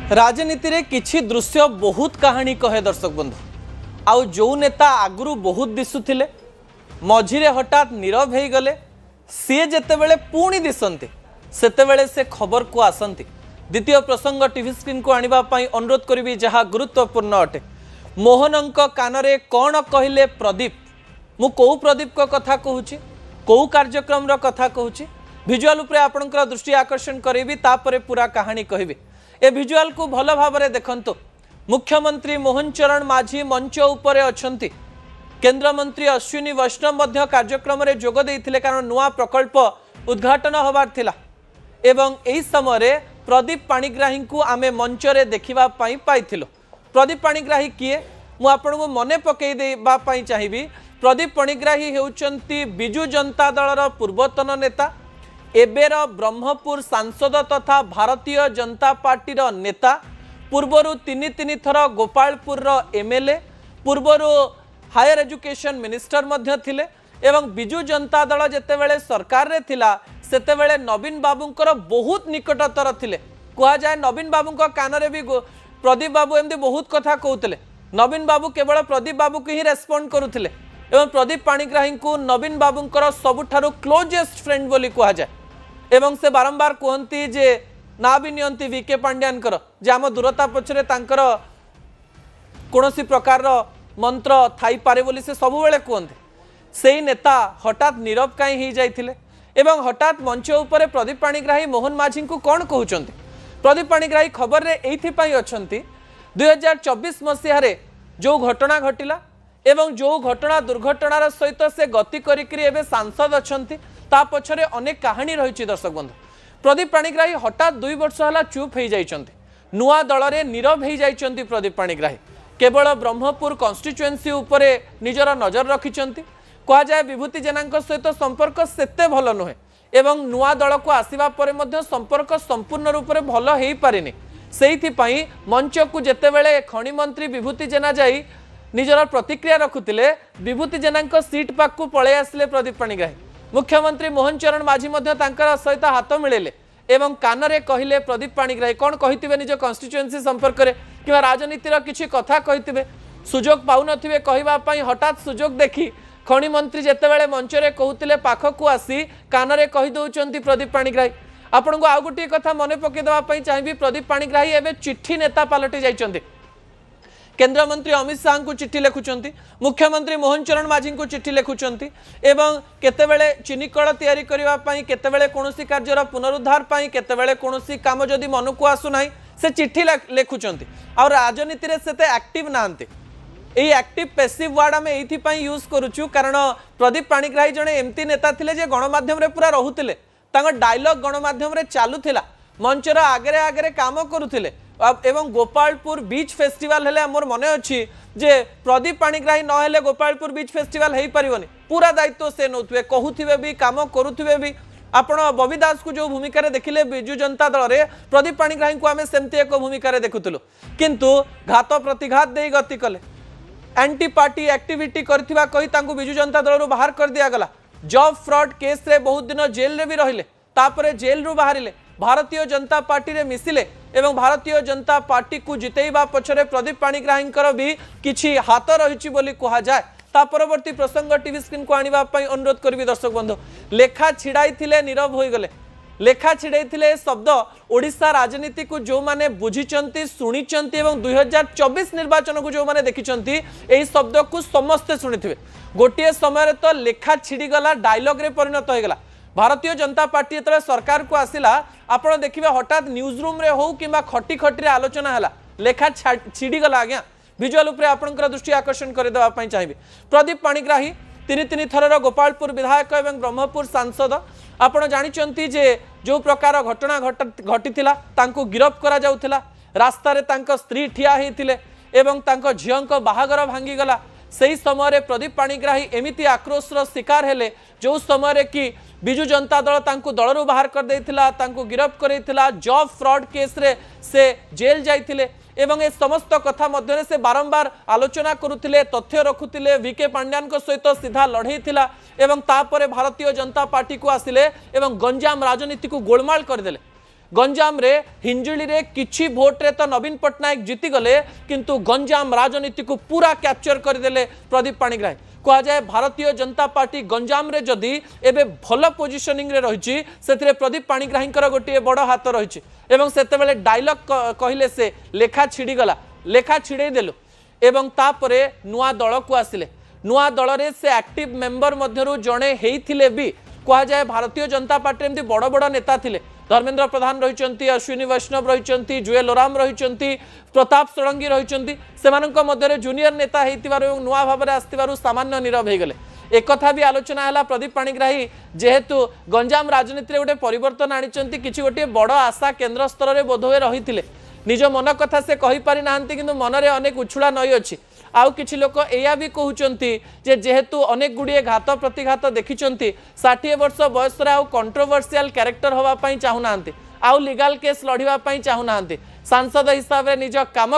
राजनीति रे किछि दृश्य बहुत कहानी कहे दर्शक बंधु आउ जो नेता आगु बहुत दिशुले मझिरे हठात नीरव हो गले सी जेतेबेले पुणी दिसंती सेतेबेले से खबर को आसंती। द्वितीय प्रसंग टीवी स्क्रीन को आनिबा पई अनुरोध करिबी जहाँ गुरुत्वपूर्ण अटे। मोहनंक कानरे कौन कहले प्रदीप, मु को प्रदीप को कथा कहूची, को कार्यक्रम रो कथा कहूची, विजुअल उपरे आपनकर दृष्टि आकर्षण करेबी तापरे पूरा कहानी कहबी। ए विजुअल को भल भाबरे देखंतु। मुख्यमंत्री मोहन चरण माझी मंच उपरे अछंती। केंद्र मंत्री अश्विनी वैष्णव मध्य कार्यक्रम रे जोग देइथिले कारण नुआ प्रकल्प उद्घाटन होबार थिला एवं एही समय रे प्रदीप पाणिग्राही को आमे मंच रे देखिबा पई पाइथिलो। प्रदीप पाणिग्राही किए मु आपनको मने पकई देबा पई चाहिबी। प्रदीप पाणिग्राही हेउचंती बिजू जनता दलर पूर्वतन नेता, एबेर ब्रह्मपुर सांसद तथा भारतीय जनता पार्टी नेता, पूर्वरु तीन थर गोपालपुर एमएलए, पूर्वरु हायर एजुकेशन मिनिस्टर मध्य थिले एवं बिजू जनता दल जेतेबेले सरकार रे थिला सेतेबेले नवीन बाबूंकर बहुत निकटतर थिले। कहा जाए नवीन बाबूंक कानरे भी प्रदीप बाबू एमती बहुत कथा कहते। नवीन बाबू केवल प्रदीप बाबू को ही रेस्पोंड करुथिले एवं प्रदीप पाणिग्राही को नवीन बाबूंकर सबुठारु क्लोजेस्ट फ्रेंड बोली कहा जाए एवं से बारंबार कहती जे ना भी नियंती वीके पांड्यानकर जे आम दूरता पछरे तांकर कोनोसी प्रकार मंत्र थाई पारे बोली से सब बेले कहते। से नेता हठात नीरव कहीं हो जाइथिले एवं हठात मंच उपरे प्रदीप पाणिग्राही मोहन माझी को कौन कहउचंती। प्रदीप पाणिग्राही खबर रे एइथिपाई अछंती 2024 मसीह जो घटना घटिला एवं जो घटना दुर्घटनार सहित से गति करिकरी एबे सांसद अछंती ता पछरे अनेक कहानी रही। दर्शक बंधु प्रदीप पाणिग्राही हठात 2 वर्ष हला चुप हो जाइछंती। नुआ दल रे नीरव हो जाइछंती। प्रदीप पाणिग्राही केवल ब्रह्मपुर कन्स्टिट्युएन्सी उपरे निजर नजर रखिछंती। कहा जाए विभूति जेना सहित संपर्क सेते भल नुहे एवं नुआ दल को आसीबा परे मध्य संपर्क संपूर्ण रूप से भल हो पारिनी। सेइथिपाई मंच को जेतेबेले खनि मंत्री विभूति जेना जाई निजर प्रतिक्रिया रखुतिले विभूति जेना सीट पाक को पळे आसिले प्रदीप पाणिग्राही। मुख्यमंत्री मोहन चरण माझी मध्य तांकर सहित हाथ मिलेले एवं कानरे कहिले प्रदीप पाणिग्राही कौन कहिथिबे निज कन्स्टिट्युएन्सी संपर्क रे किबा राजनीतिर किछि कथा कहिथिबे सुजोग पाउ नथिबे कहिबा पई हठात सुजोग देखि खनि मंत्री जेतेबेले मंच रे कहउतिले पाखकु आसी कानरे कहि दउचंती प्रदीप पाणिग्राही। आपन को आ गुटी कथा मने पके देबा पई चाहिबी प्रदीप पाणिग्राही एबे चिट्ठी नेता पालटी जाइचंती। केंद्र मंत्री अमित शाह को चिट्ठी लिखुचंती, मुख्यमंत्री मोहन चरण माझी को चिट्ठी लिखुचंती एवं केतेबेले चिनिकल तैयारी करबा पई केतेबेले कोनोसी कार्यर पुनरुद्धार पई केतेबेले कोनोसी काम जदी मनकु आसु नाही से चिट्ठी लिखुचंती। आ राजनीति रे सेते एक्टिव नांती। एई एक्टिव पैसिव वर्ड आम ये यूज करुचु कारण प्रदीप पाणिग्राही जड़े एमती नेता थिले जे गणमाध्यम रे पूरा रहुतिले। तांकर डायलॉग गणमाध्यम रे चालुथिला, मंचर आगरे आगरे काम करुथिले एवं गोपालपुर बीच फेस्टिवल हेले मोर मने अछि जे प्रदीप पाणिग्राही न हेले गोपालपुर बीच फेस्टिवल हेई परिवनी। पूरा दायित्व से नौथुवे कहूथिबे भी काम करुथिबे भी। आपण बबी दास को जो भूमिका रे देखिले बिजू जनता दल रे प्रदीप पाणिग्राही को आमे सेमती एक भूमिका रे देखुतलु किंतु घात प्रतिघात देई गति कले। एंटी पार्टी एक्टिविटी करथिबा कही तांको बिजू जनता दल रु बाहर कर दिया गला। जॉब फ्रॉड केस रे बहुत दिन जेल रे भी रहिले तापरे जेल रु बाहरिले भारतीय जनता पार्टी रे मिसिले एवं भारतीय जनता पार्टी को जितेइबा पछरे प्रदीप पाणिग्राहींकर भी किछि हाथ रहिछि बोली कहा जाए। ता परवर्ती प्रसंग टीवी स्क्रीन को आनिबा पई अनुरोध करबी। दर्शक बंधु लेखा छिड़ाई थिले नीरव होई गले। लेखा छिड़ाई थिले शब्द ओडिशा राजनीति को जो माने बुझिचंती सुनिचंती एवं 2024 निर्वाचन को जो माने देखिचंती एही शब्द को समस्ते सुनिथिबे। गोटिए समय रे तो लेखा छिड़ी गला डायलॉग रे परिणत हो गला। भारतीय जनता पार्टी जतले सरकार को आसिला आपण देखिबे हठात न्यूज रूम रे हो किबा खटी खटी रे आलोचना हला लेखा छिड़ी गला। आज्ञा विजुअल उपरे आपनकर दृष्टि आकर्षण करे देबा पई चाहिबे। प्रदीप पाणिग्राही तीन थरर गोपालपुर विधायक एवं ब्रह्मपुर सांसद। आपण जानिचंती जे जो प्रकार घटना घटिथिला तांको गिरफ करा जाउथिला। रास्ता रे तांको स्त्री ठिया हेतिले एवं तांको झियंको बाहागर भांगी गला। सही समय प्रदीप पाणिग्राही एमिति आक्रोशर शिकार हेले जो समय कि बिजू जनता दल तांको दलरू बाहर कर देथिला, तांको गिरफ करैथिला। जॉब फ्रॉड केस रे से जेल जाइथिले एवं ए समस्त कथा मध्य से बारंबार आलोचना करुथिले, तथ्य रखुथिले। वीके पांड्यान सहित सीधा लड़ई थिला एवं तापरे भारतीय जनता पार्टी को आसिले एवं गंजाम राजनीति को गोलमाल करदेले। गंजाम रे हिंजुली रे किछि भोट रे तो नवीन पट्टनायक जीति गले किंतु गंजाम राजनीति को पूरा कैप्चर करदेले प्रदीप पाणिग्राही कह जाए भारतीय जनता पार्टी गंजाम रे जदि एबे भल पोजिशनिंग रे रही से प्रदीप पाणिग्राही गोटे बड़ हाथ रही एवं सेतेबेले डायलॉग कहले से लेखा छिड़ी गला लेखा छिड़े देलु एवं तापरे नुआ दल को आसिले नुआ दल रे से एक्टिव मेंबर मध्यरु जणे हेइथिले भी कह जाए भारतीय जनता पार्टी एमती बड़ बड़ नेता थिले धर्मेंद्र प्रधान रही अश्विनी वैष्णव रही जुएल ओराम रही प्रताप षडंगी रही से जूनियर नेता होइतिबारु नुआ भाव में आसतिबारु सामान्य नीरव हो गले एक कथा भी आलोचना है प्रदीप पाणिग्राही जेहेतु गंजाम राजनीति गोटे परिवर्तन आनी किसी गोटे बड़ आशा केन्द्र स्तर में बोधवे रही निज मन कथा से कही पारि नाहंती किंतु मनरे अनेक उछुला नई अच्छी आउ किछि लोक एया भी कहउचंती जे जेहेतु अनेक गुड़िए घात प्रतिघात देखिचंती 60 वर्ष बयस आउ कंट्रोवर्शियल कैरेक्टर हवा पई चाहू नाहंती आउ लीगल केस लढ़िबा पई चाहू नाहंती सांसद हिसाब रे निज काम